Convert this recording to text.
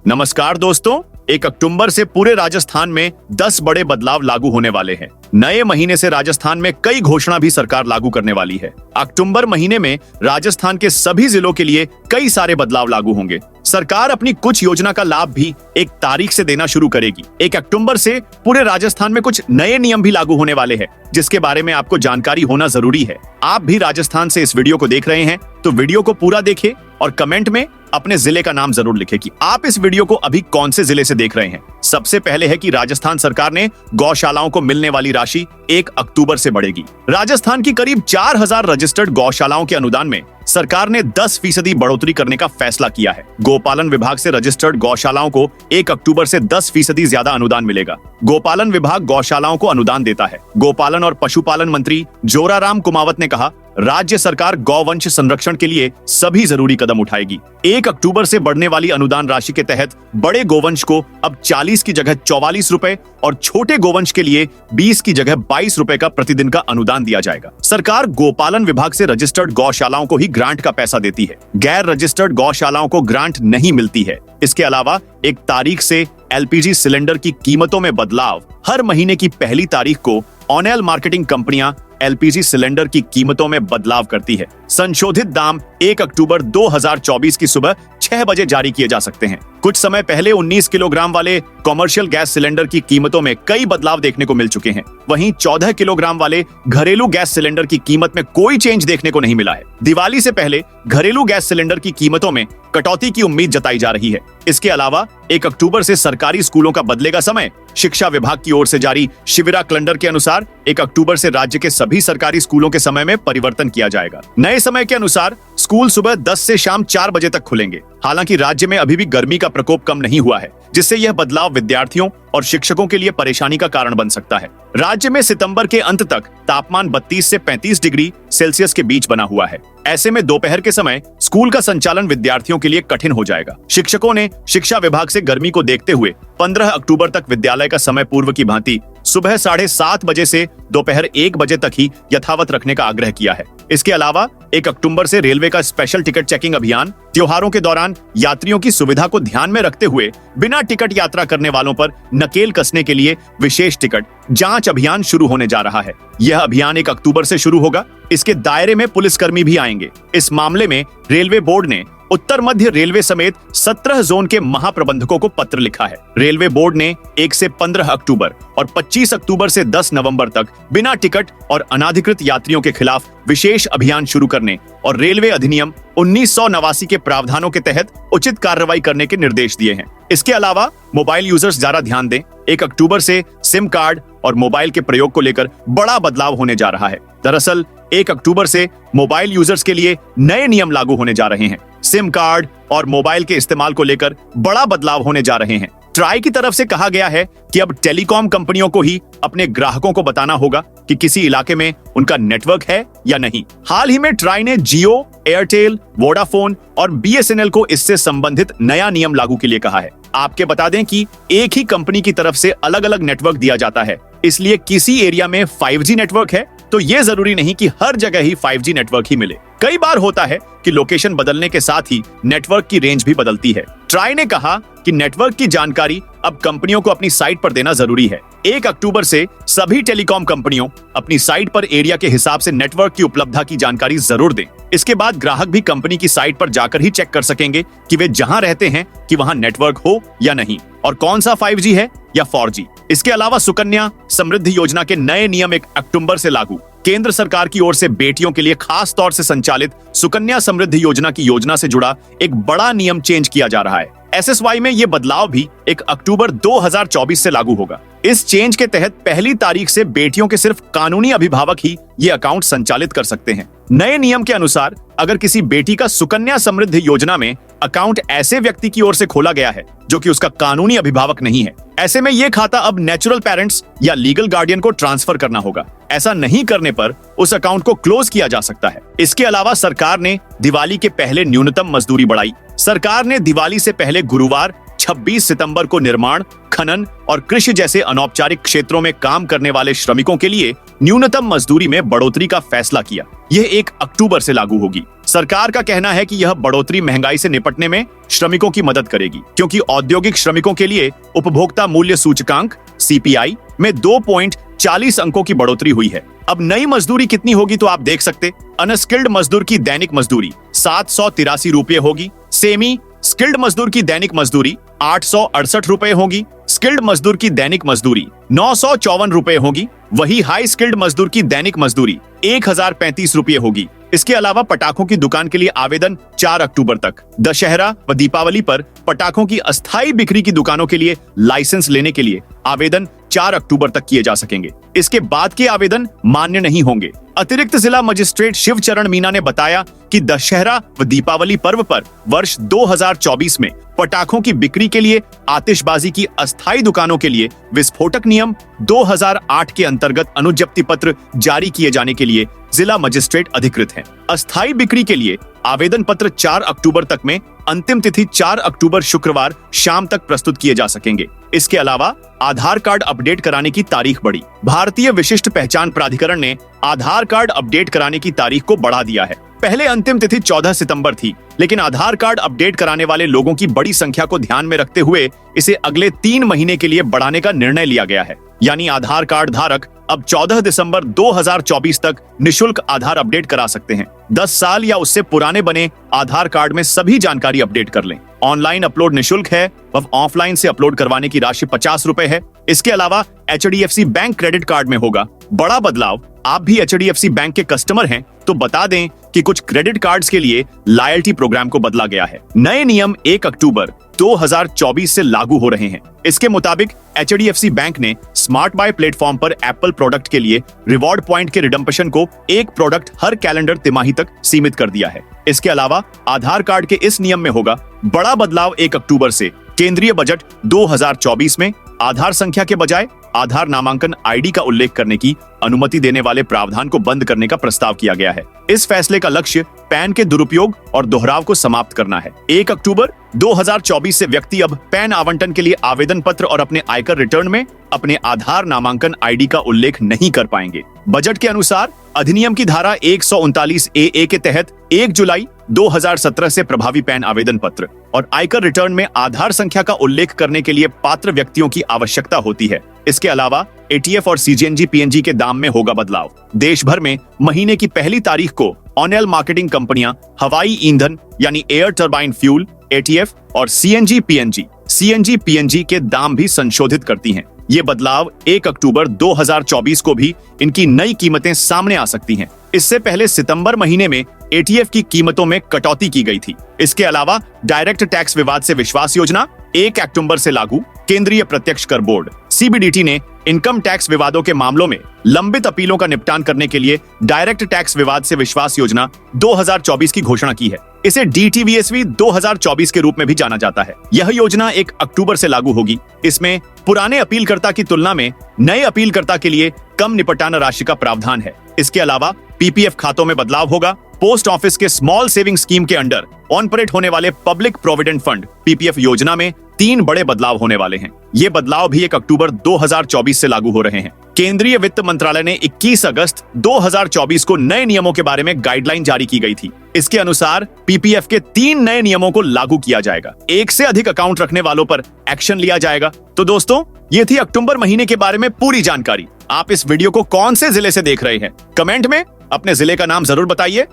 नमस्कार दोस्तों, 1 अक्टूबर से पूरे राजस्थान में 10 बड़े बदलाव लागू होने वाले हैं। नए महीने से राजस्थान में कई घोषणा भी सरकार लागू करने वाली है। अक्टूबर महीने में राजस्थान के सभी जिलों के लिए कई सारे बदलाव लागू होंगे। सरकार अपनी कुछ योजना का लाभ भी 1 तारीख से देना शुरू करेगी। 1 अक्टूबर से पूरे राजस्थान में कुछ नए नियम भी लागू होने वाले हैं, जिसके बारे में आपको जानकारी होना जरूरी है। आप भी राजस्थान से इस वीडियो को देख रहे हैं तो वीडियो को पूरा देखें और कमेंट में अपने जिले का नाम जरूर लिखें कि आप इस वीडियो को अभी कौन से जिले से देख रहे हैं। सबसे पहले है कि राजस्थान सरकार ने गौशालाओं को मिलने वाली राशि 1 अक्टूबर से बढ़ेगी। राजस्थान की करीब 4000 रजिस्टर्ड गौशालाओं के अनुदान में सरकार ने 10% बढ़ोतरी करने का फैसला किया है। गोपालन विभाग से रजिस्टर्ड गौशालाओं को 1 अक्टूबर से 10% ज्यादा अनुदान मिलेगा। गोपालन विभाग गौशालाओं को अनुदान देता है। गोपालन और पशुपालन मंत्री जोराराम कुमावत ने कहा, राज्य सरकार गौवंश संरक्षण के लिए सभी जरूरी कदम उठाएगी। 1 अक्टूबर से बढ़ने वाली अनुदान राशि के तहत बड़े गोवंश को अब 40 की जगह 44 रुपए और छोटे गोवंश के लिए 20 की जगह 22 रुपए का प्रतिदिन का अनुदान दिया जाएगा। सरकार गोपालन विभाग से रजिस्टर्ड गौशालाओं को ही ग्रांट का पैसा देती है। गैर रजिस्टर्ड गौशालाओं को ग्रांट नहीं मिलती है। इसके अलावा 1 तारीख से LPG सिलेंडर की कीमतों में बदलाव। हर महीने की पहली तारीख को ऑनएल मार्केटिंग कंपनियां LPG सिलेंडर की कीमतों में बदलाव करती है। संशोधित दाम 1 अक्टूबर 2024 की सुबह 6 बजे जारी किए जा सकते हैं। कुछ समय पहले 19 किलोग्राम वाले कॉमर्शियल गैस सिलेंडर की कीमतों में कई बदलाव देखने को मिल चुके हैं। वहीं 14 किलोग्राम वाले घरेलू गैस सिलेंडर की कीमत में कोई चेंज देखने को नहीं मिला है। दिवाली से पहले घरेलू गैस सिलेंडर की कीमतों में कटौती की उम्मीद जताई जा रही है। इसके अलावा 1 अक्टूबर से सरकारी स्कूलों का बदलेगा समय। शिक्षा विभाग की ओर से जारी शिविरा कैलेंडर के अनुसार 1 अक्टूबर से राज्य के सभी सरकारी स्कूलों के समय में परिवर्तन किया जाएगा। नए समय के अनुसार स्कूल सुबह 10 से शाम 4 बजे तक खुलेंगे। हालांकि राज्य में अभी भी गर्मी का प्रकोप कम नहीं हुआ है, जिससे यह बदलाव विद्यार्थियों और शिक्षकों के लिए परेशानी का कारण बन सकता है। राज्य में सितंबर के अंत तक तापमान 32 से 35 डिग्री सेल्सियस के बीच बना हुआ है। ऐसे में दोपहर के समय स्कूल का संचालन विद्यार्थियों के लिए कठिन हो जाएगा। शिक्षकों ने शिक्षा विभाग से गर्मी को देखते हुए 15 अक्टूबर तक विद्यालय का समय पूर्व की भांति सुबह 7:30 बजे से दोपहर 1 बजे तक ही यथावत रखने का आग्रह किया है। इसके अलावा 1 अक्टूबर से रेलवे का स्पेशल टिकट चेकिंग अभियान, त्योहारों के दौरान यात्रियों की सुविधा को ध्यान में रखते हुए बिना टिकट यात्रा करने वालों पर नकेल कसने के लिए विशेष टिकट जांच अभियान शुरू होने जा रहा है। यह अभियान 1 अक्टूबर से शुरू होगा। इसके दायरे में पुलिसकर्मी भी आएंगे। इस मामले में रेलवे बोर्ड ने उत्तर मध्य रेलवे समेत 17 जोन के महाप्रबंधकों को पत्र लिखा है। रेलवे बोर्ड ने 1 से 15 अक्टूबर और 25 अक्टूबर से 10 नवंबर तक बिना टिकट और अनाधिकृत यात्रियों के खिलाफ विशेष अभियान शुरू करने और रेलवे अधिनियम 1989 के प्रावधानों के तहत उचित कार्रवाई करने के निर्देश दिए हैं। इसके अलावा मोबाइल यूजर्स जरा ध्यान दें, 1 अक्टूबर से सिम कार्ड और मोबाइल के प्रयोग को लेकर बड़ा बदलाव होने जा रहा है। दरअसल 1 अक्टूबर से मोबाइल यूजर्स के लिए नए नियम लागू होने जा रहे हैं। सिम कार्ड और मोबाइल के इस्तेमाल को लेकर बड़ा बदलाव होने जा रहे हैं। ट्राई की तरफ से कहा गया है कि अब टेलीकॉम कंपनियों को ही अपने ग्राहकों को बताना होगा कि किसी इलाके में उनका नेटवर्क है या नहीं। हाल ही में ट्राई ने जियो, एयरटेल, वोडाफोन और BSNL को इससे संबंधित नया नियम लागू के लिए कहा है। आपके बता दें कि एक ही कंपनी की तरफ से अलग अलग नेटवर्क दिया जाता है, इसलिए किसी एरिया में 5G नेटवर्क है तो ये जरूरी नहीं कि हर जगह ही 5G नेटवर्क ही मिले। कई बार होता है कि लोकेशन बदलने के साथ ही नेटवर्क की रेंज भी बदलती है। ट्राई ने कहा कि नेटवर्क की जानकारी अब कंपनियों को अपनी साइट पर देना जरूरी है। 1 अक्टूबर से सभी टेलीकॉम कंपनियों अपनी साइट पर एरिया के हिसाब से नेटवर्क की उपलब्धता की जानकारी जरूर दें। इसके बाद ग्राहक भी कंपनी की साइट पर जाकर ही चेक कर सकेंगे कि वे जहां रहते हैं कि वहां नेटवर्क हो या नहीं और कौन सा 5G है या 4G। इसके अलावा सुकन्या समृद्धि योजना के नए नियम 1 अक्टूबर से लागू। केंद्र सरकार की ओर से बेटियों के लिए खास तौर से संचालित सुकन्या समृद्धि योजना की योजना से जुड़ा एक बड़ा नियम चेंज किया जा रहा है। SSY में ये बदलाव भी 1 अक्टूबर 2024 से लागू होगा। इस चेंज के तहत पहली तारीख से बेटियों के सिर्फ कानूनी अभिभावक ही ये अकाउंट संचालित कर सकते हैं। नए नियम के अनुसार अगर किसी बेटी का सुकन्या समृद्धि योजना में अकाउंट ऐसे व्यक्ति की ओर से खोला गया है जो कि उसका कानूनी अभिभावक नहीं है, ऐसे में ये खाता अब नेचुरल पेरेंट्स या लीगल गार्डियन को ट्रांसफर करना होगा। ऐसा नहीं करने पर उस अकाउंट को क्लोज किया जा सकता है। इसके अलावा सरकार ने दिवाली के पहले न्यूनतम मजदूरी बढ़ाई। सरकार ने दिवाली से पहले गुरुवार 26 सितंबर को निर्माण, खनन और कृषि जैसे अनौपचारिक क्षेत्रों में काम करने वाले श्रमिकों के लिए न्यूनतम मजदूरी में बढ़ोतरी का फैसला किया। यह 1 अक्टूबर से लागू होगी। सरकार का कहना है कि यह बढ़ोतरी महंगाई से निपटने में श्रमिकों की मदद करेगी, क्योंकि औद्योगिक श्रमिकों के लिए उपभोक्ता मूल्य सूचकांक (CPI) में 2.40 अंकों की बढ़ोतरी हुई है। अब नई मजदूरी कितनी होगी तो आप देख सकते। अनस्किल्ड मजदूर की दैनिक मजदूरी 783 रुपये होगी। सेमी स्किल्ड मजदूर की दैनिक मजदूरी 868 रुपए होगी। स्किल्ड मजदूर की दैनिक मजदूरी 954 रुपए होगी। वही हाई स्किल्ड मजदूर की दैनिक मजदूरी 1035 रुपए होगी। इसके अलावा पटाखों की दुकान के लिए आवेदन 4 अक्टूबर तक। दशहरा व दीपावली पर पटाखों की अस्थायी बिक्री की दुकानों के लिए लाइसेंस लेने के लिए आवेदन 4 अक्टूबर तक किए जा सकेंगे। इसके बाद के आवेदन मान्य नहीं होंगे। अतिरिक्त जिला मजिस्ट्रेट शिवचरण मीना ने बताया कि दशहरा व दीपावली पर्व पर वर्ष 2024 में पटाखों की बिक्री के लिए आतिशबाजी की अस्थायी दुकानों के लिए विस्फोटक नियम 2008 के अंतर्गत अनुज्ञप्ति पत्र जारी किए जाने के लिए जिला मजिस्ट्रेट अधिकृत हैं। अस्थायी बिक्री के लिए आवेदन पत्र 4 अक्टूबर तक में, अंतिम तिथि 4 अक्टूबर शुक्रवार शाम तक प्रस्तुत किए जा सकेंगे। इसके अलावा आधार कार्ड अपडेट कराने की तारीख बढ़ी। भारतीय विशिष्ट पहचान प्राधिकरण ने आधार कार्ड अपडेट कराने की तारीख को बढ़ा दिया है। पहले अंतिम तिथि 14 सितंबर थी, लेकिन आधार कार्ड अपडेट कराने वाले लोगों की बड़ी संख्या को ध्यान में रखते हुए इसे अगले 3 महीने के लिए बढ़ाने का निर्णय लिया गया है। यानी आधार कार्ड धारक अब 14 दिसंबर 2024 तक निशुल्क आधार अपडेट करा सकते हैं। 10 साल या उससे पुराने बने आधार कार्ड में सभी जानकारी अपडेट कर लें। ऑनलाइन अपलोड निशुल्क है व ऑफलाइन से अपलोड करवाने की राशि 50 रुपए है। इसके अलावा HDFC बैंक क्रेडिट कार्ड में होगा बड़ा बदलाव। आप भी HDFC बैंक के कस्टमर हैं तो बता दें कि कुछ क्रेडिट कार्ड्स के लिए लॉयल्टी प्रोग्राम को बदला गया है। नए नियम 1 अक्टूबर 2024 से लागू हो रहे हैं। इसके मुताबिक HDFC बैंक ने स्मार्ट बाय प्लेटफॉर्म पर एप्पल प्रोडक्ट के लिए रिवॉर्ड पॉइंट के रिडम्पशन को एक प्रोडक्ट हर कैलेंडर तिमाही तक सीमित कर दिया है। इसके अलावा आधार कार्ड के इस नियम में होगा बड़ा बदलाव। 1 अक्टूबर से केंद्रीय बजट 2024 में आधार संख्या के बजाय आधार नामांकन ID का उल्लेख करने की अनुमति देने वाले प्रावधान को बंद करने का प्रस्ताव किया गया है। इस फैसले का लक्ष्य पैन के दुरुपयोग और दोहराव को समाप्त करना है। 1 अक्टूबर 2024 से व्यक्ति अब पैन आवंटन के लिए आवेदन पत्र और अपने आयकर रिटर्न में अपने आधार नामांकन ID का उल्लेख नहीं कर पाएंगे। बजट के अनुसार अधिनियम की धारा 139 AA के तहत 1 जुलाई 2017 से प्रभावी पैन आवेदन पत्र और आयकर रिटर्न में आधार संख्या का उल्लेख करने के लिए पात्र व्यक्तियों की आवश्यकता होती है। इसके अलावा ATF और CNG PNG के दाम में होगा बदलाव। देश भर में महीने की पहली तारीख को ऑनएल मार्केटिंग कंपनियां हवाई ईंधन यानी एयर टरबाइन फ्यूल ATF और CNG PNG के दाम भी संशोधित करती हैं। ये बदलाव 1 अक्टूबर 2024 को भी इनकी नई कीमतें सामने आ सकती हैं। इससे पहले सितंबर महीने में ATF की कीमतों में कटौती की गई थी। इसके अलावा डायरेक्ट टैक्स विवाद से विश्वास योजना 1 अक्टूबर से लागू। केंद्रीय प्रत्यक्ष कर बोर्ड CBDT ने इनकम टैक्स विवादों के मामलों में लंबित अपीलों का निपटान करने के लिए डायरेक्ट टैक्स विवाद से विश्वास योजना 2024 की घोषणा की है। इसे DTVSV 2024 के रूप में भी जाना जाता है। यह योजना 1 अक्टूबर से लागू होगी। इसमें पुराने अपीलकर्ता की तुलना में नए अपीलकर्ता के लिए कम निपटान राशि का प्रावधान है। इसके अलावा PPF खातों में बदलाव होगा। पोस्ट ऑफिस के स्मॉल सेविंग स्कीम के अंडर ऑनपरेट होने वाले पब्लिक प्रोविडेंट फंड PPF योजना में 3 बड़े बदलाव होने वाले हैं। ये बदलाव भी 1 अक्टूबर 2024 से लागू हो रहे हैं। केंद्रीय वित्त मंत्रालय ने 21 अगस्त 2024 को नए नियमों के बारे में गाइडलाइन जारी की गई थी। इसके अनुसार PPF के 3 नए नियमों को लागू किया जाएगा। 1 से अधिक अकाउंट रखने वालों पर एक्शन लिया जाएगा। तो दोस्तों, ये थी अक्टूबर महीने के बारे में पूरी जानकारी। आप इस वीडियो को कौन से जिले से देख रहे हैं? कमेंट में अपने जिले का नाम जरूर बताइए